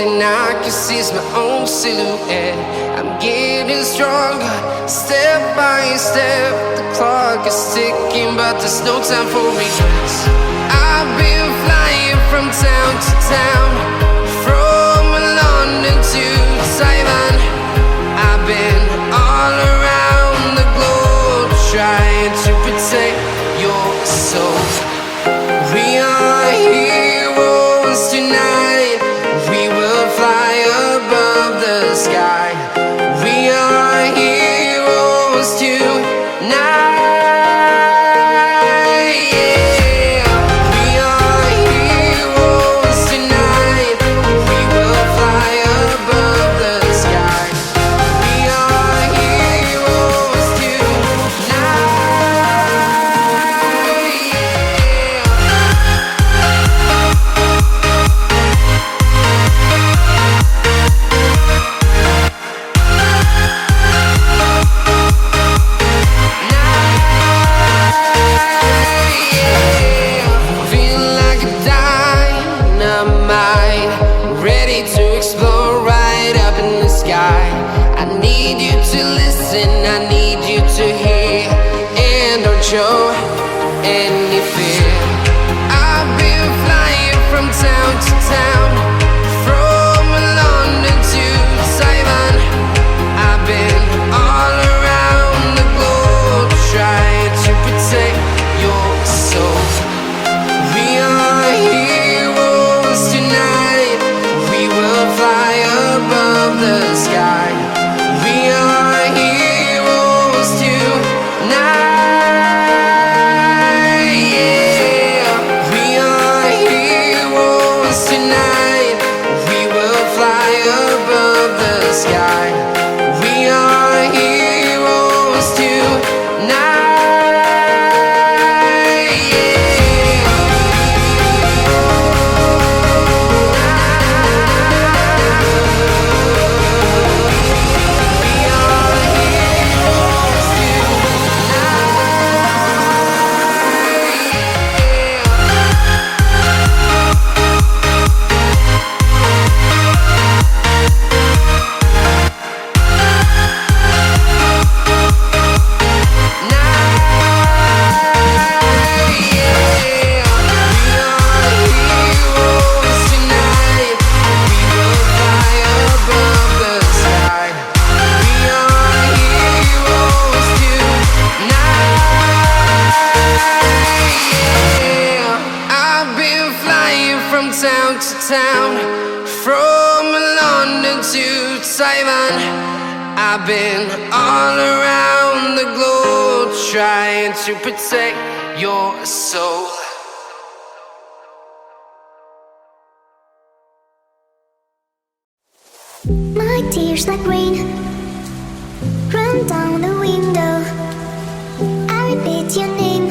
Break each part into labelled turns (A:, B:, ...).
A: thing I can see is my own silhouette. I'm getting stronger, step by step. The clock is ticking, but there's no time for me. I've been flying from town to town, from London to Taiwan. I've been all around the globe, trying to protect your soul. We are heroes tonight. We will fly above the sky. We are heroes tonight. Yeah. We are heroes tonight. We will fly above the sky. We are heroes tonight. Feel like a dynamite, ready to explode right up in the sky. I need you to listen, I need you to hear, and don't show any fear. I've been flying from town to town, from London to Taiwan. I've been all around the globe, trying to protect your soul. We are heroes tonight. We will fly above the sky. We are heroes tonight. Yeah. We are heroes tonight. We will fly above the sky. We are heroes tonight. Yeah. We are heroes tonight. We will fly above the sky. We are heroes tonight. Yeah. I've been flying from town to town, from London to Taiwan. I've been all around the globe, trying to protect your soul.
B: My tears like rain run down the window. I repeat your name,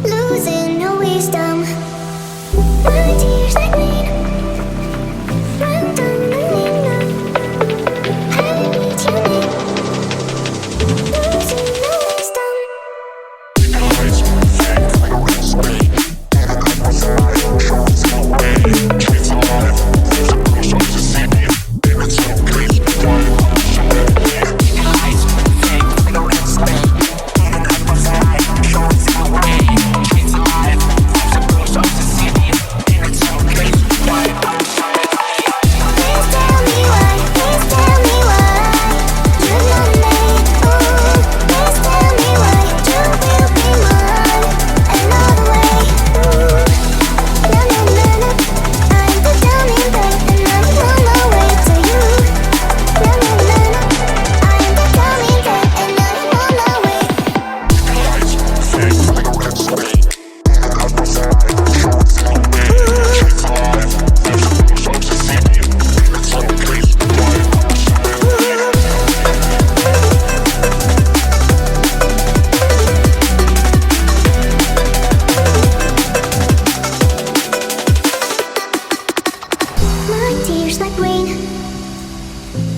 B: losing no wisdom. My tears like rain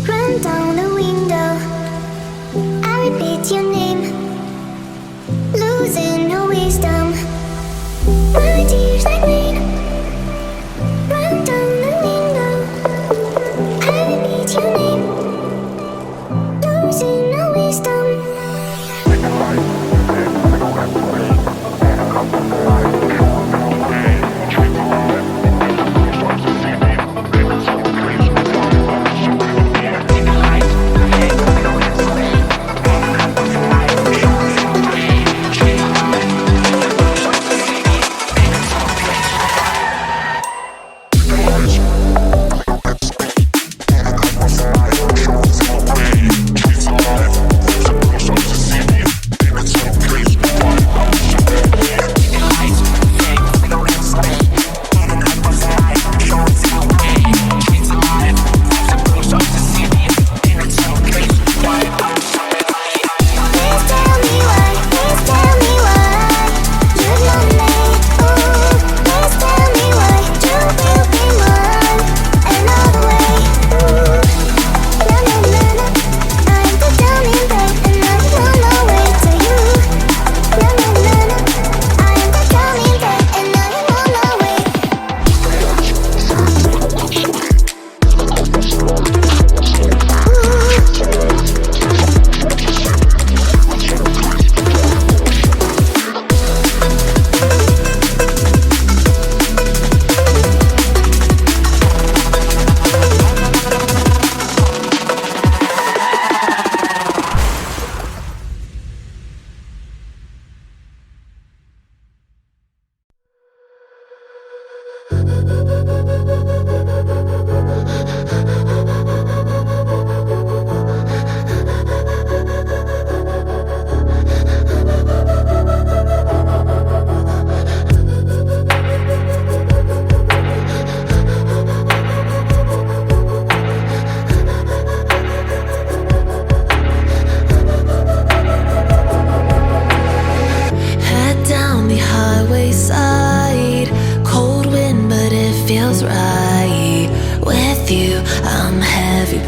B: run down the window. I repeat your name, losing no wisdom. My tears like rain run down the window.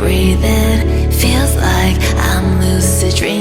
C: breathing. Feels like I'm lucid dreaming.